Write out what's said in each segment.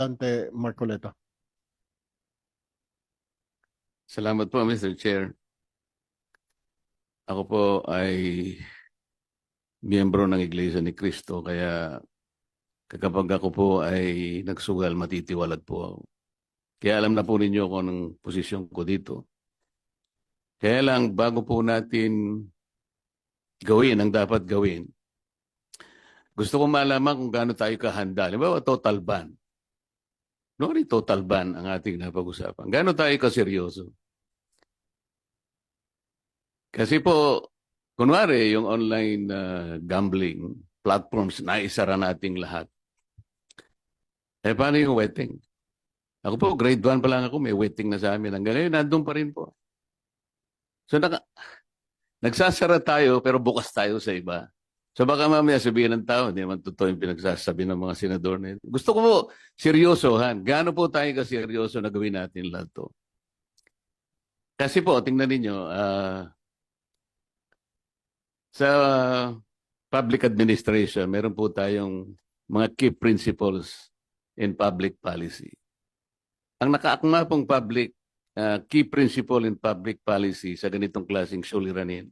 Dante Marcoleta. Salamat po, Mr. Chair. Ako po ay miyembro ng Iglesia ni Cristo, kaya kapag ako po ay nagsugal, matitiwalag po ako. Kaya alam na po ninyo kung anong posisyon ko dito. Kaya lang, bago po natin gawin ang dapat gawin, gusto ko malaman kung gaano tayo kahanda. Halimbawa, total ban. Noong total ban ang ating napag-usapan. Gaano tayo kaseryoso? Kasi po, kunwari, yung online gambling platforms, naisara nating lahat. Eh, paano yung wetting? Ako po, grade 1 pa lang ako, may wetting na sa amin. Hanggang ngayon, nandun pa rin po. So, nagsasara tayo, pero bukas tayo sa iba. So, baka mamaya sabihin ng tao, hindi naman totoo yung pinagsasabi ng mga senador na ito. Gusto ko po, seryosohan. Gaano po tayo kaseryoso na gawin natin lahat to? Kasi po, tingnan ninyo, sa public administration, meron po tayong mga key principles in public policy. Ang nakaakma pong key principle in public policy sa ganitong klaseng suliranin,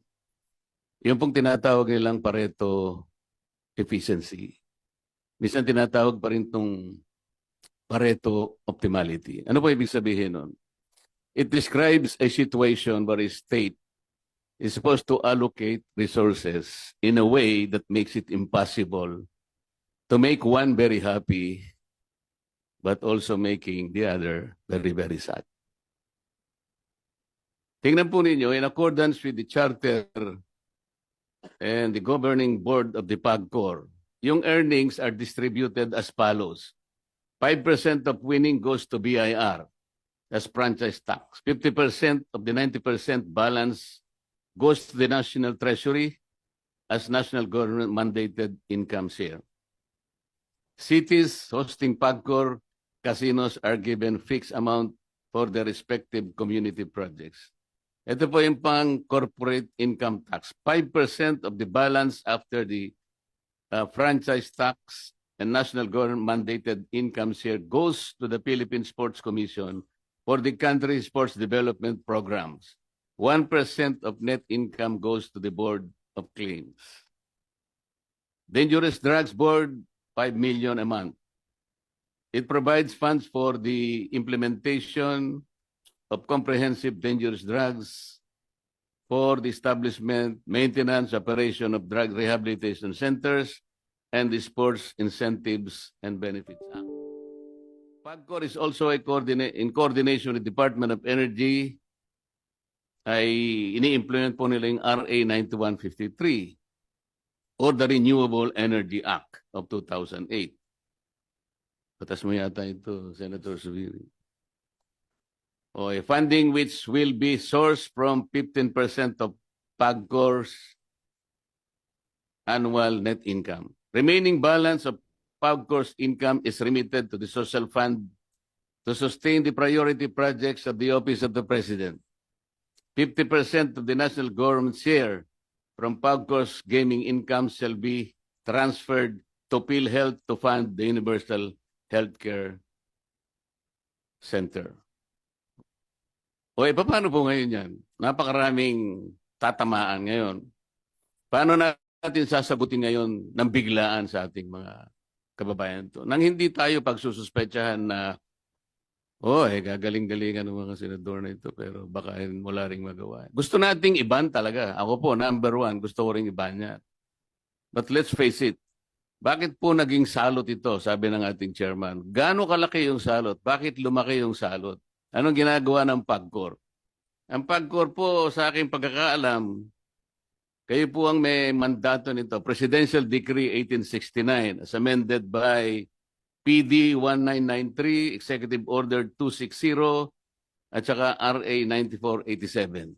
yung pong tinatawag nilang Pareto efficiency. Minsan tinatawag pa rin itong Pareto optimality. Ano po ibig sabihin nun? It describes a situation where a state is supposed to allocate resources in a way that makes it impossible to make one very happy, but also making the other very, very sad. Tingnan po ninyo, in accordance with the charter and the governing board of the PAGCOR, yung earnings are distributed as follows. 5% of winning goes to BIR as franchise tax. 50% of the 90% balance goes to the National Treasury as national government mandated income share. Cities hosting PAGCOR casinos are given fixed amount for their respective community projects. Ito po yung pang corporate income tax. 5% of the balance after the franchise tax and national government mandated income share goes to the Philippine Sports Commission for the country's sports development programs. 1% of net income goes to the Board of Claims. Dangerous Drugs Board, 5 million a month. It provides funds for the implementation of comprehensive dangerous drugs, for the establishment, maintenance, operation of drug rehabilitation centers, and the Sports Incentives and Benefits Act. PAGCOR is also in coordination with the Department of Energy, ay ini-implement po nila yung RA 9153 or the Renewable Energy Act of 2008. Patas mo yata ito, Senator Zubiri. A funding which will be sourced from 15% of PAGCOR's annual net income. Remaining balance of PAGCOR's income is remitted to the social fund to sustain the priority projects of the Office of the President. 50% of the national government share from PAGCOR's gaming income shall be transferred to PhilHealth to fund the Universal Healthcare Center. Paano po ngayon yan? Napakaraming tatamaan ngayon. Paano natin sasagutin ngayon ng biglaan sa ating mga kababayan to? Nang hindi tayo pagsususpetsahan na gagaling-galingan ng mga senador na ito, pero baka wala ring magawa. Gusto nating iban talaga. Ako po, number 1, gusto ko ring iban yan. But let's face it, bakit po naging salot ito, sabi ng ating chairman? Gaano kalaki yung salot? Bakit lumaki yung salot? Anong ginagawa ng PAGCOR? Ang PAGCOR po, sa aking pagkakaalam, kayo po ang may mandato nito. Presidential Decree 1869 as amended by PD 1993, Executive Order 260, at saka RA 9487.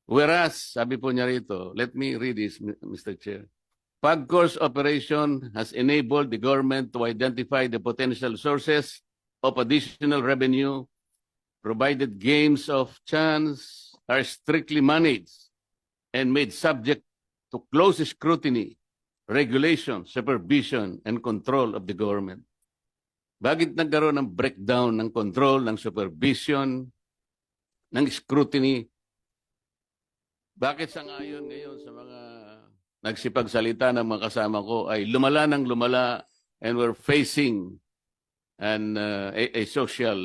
Whereas, sabi po niya rito, let me read this, Mr. Chair. PAGCOR's operation has enabled the government to identify the potential sources of additional revenue, provided games of chance are strictly managed and made subject to close scrutiny, regulation, supervision, and control of the government. Bakit nagkaroon ng breakdown ng control, ng supervision, ng scrutiny? Bakit sa ngayon ngayon sa mga nagsipagsalita ng mga kasama ko ay lumala ng lumala and we're facing a social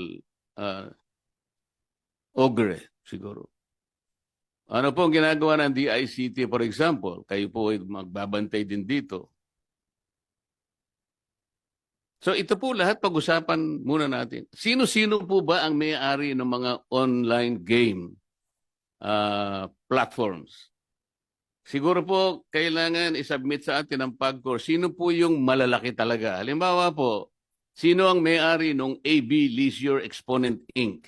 ogre siguro. Ano po ang ginagawa ng DICT, for example? Kayo po ay magbabantay din dito. So ito po lahat pag-usapan muna natin. Sino-sino po ba ang may-ari ng mga online game platforms? Siguro po kailangan isubmit sa atin ang PAGCOR. Sino po yung malalaki talaga? Halimbawa po, sino ang may-ari ng AB Leisure Exponent Inc.?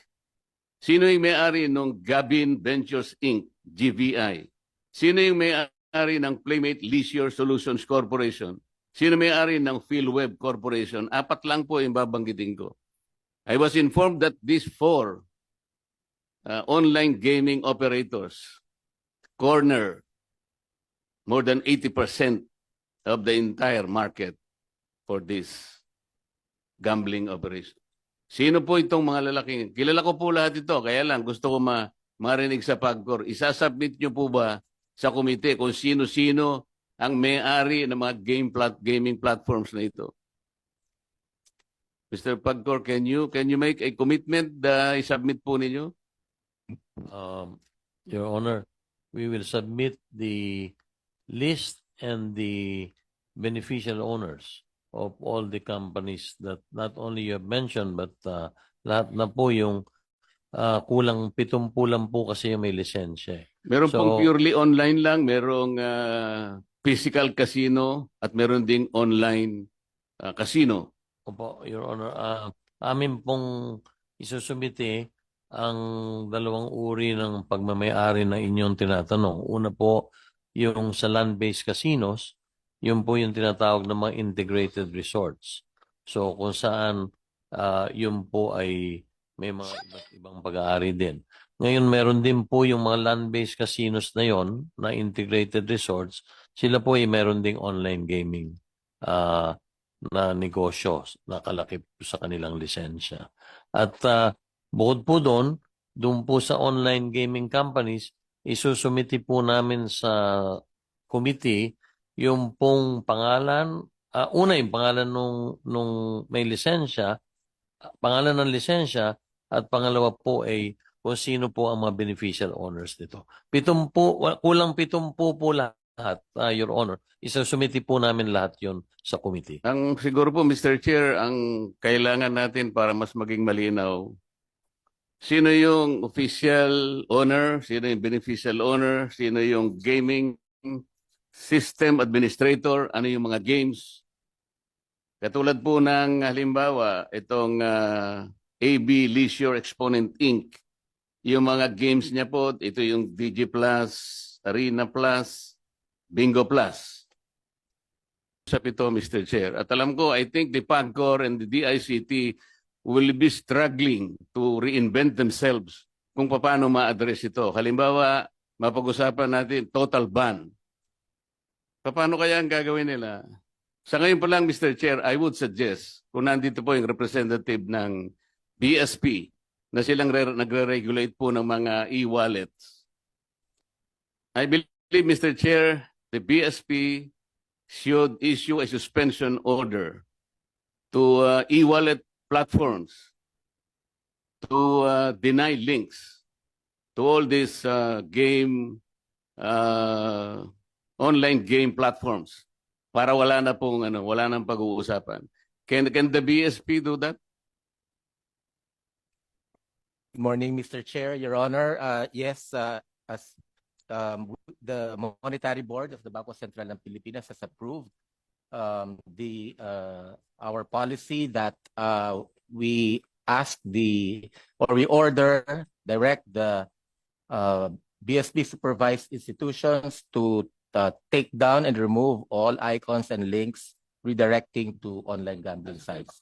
Sino yung may-ari ng Gabin Ventures Inc., GVI? Sino yung may-ari ng Playmate Leisure Solutions Corporation? Sino may-ari ng PhilWeb Corporation? 4 lang po yung babanggitin ko. I was informed that these 4 online gaming operators corner more than 80% of the entire market for this gambling operation. Sino po itong mga lalaking? Kilala ko po lahat ito, kaya lang gusto ko marinig sa PAGCOR. Isasubmit nyo po ba sa komite kung sino-sino ang may-ari ng mga gaming platforms na ito? Mr. PAGCOR, can you make a commitment na isubmit po ninyo? Your Honor, we will submit the list and the beneficial owners of all the companies that not only you have mentioned, but lahat na po yung kulang 70 lang po kasi yung may lisensya. Meron pong purely online lang, merong physical casino at meron ding online casino. Opo, Your Honor, amin pong isusumite ang 2 uri ng pagmamayari na inyong tinatanong. Una po, yung sa land-based casinos, yun po yung tinatawag ng mga integrated resorts. So kung saan yun po ay may mga iba't ibang pag-aari din. Ngayon meron din po yung mga land-based casinos na yon na integrated resorts. Sila po ay meron ding online gaming na negosyo na kalakip sa kanilang lisensya. At bukod po doon po sa online gaming companies, isusumiti po namin sa committee yung pong pangalan, una yung pangalan nung may lisensya, pangalan ng lisensya, at pangalawa po ay kung sino po ang mga beneficial owners nito. Kulang 70 po lahat, Your Honor. Isusumiti po namin lahat yon sa committee. Ang siguro po, Mr. Chair, ang kailangan natin para mas maging malinaw, sino yung official owner, sino yung beneficial owner, sino yung gaming system administrator, ano yung mga games. Katulad po ng halimbawa, itong AB Leisure Exponent Inc. Yung mga games niya po, ito yung DG Plus, Arena Plus, Bingo Plus. Sa ito, Mr. Chair. At alam ko, I think the PAGCOR and the DICT will be struggling to reinvent themselves kung paano ma-address ito. Halimbawa, mapag-usapan natin total ban. Paano kaya ang gagawin nila? Sa ngayon pa lang, Mr. Chair, I would suggest, kung nandito po yung representative ng BSP, na silang nagre-regulate po ng mga e-wallets. I believe, Mr. Chair, the BSP should issue a suspension order to e-wallet platforms to deny links to all these online game platforms para wala na pong wala nang pag-uusapan. Can the BSP do that? Good morning, Mr. Chair, Your Honor. Yes, as the Monetary Board of the Bangko Sentral ng Pilipinas has approved our policy that we direct the BSP supervised institutions to take down and remove all icons and links redirecting to online gambling sites.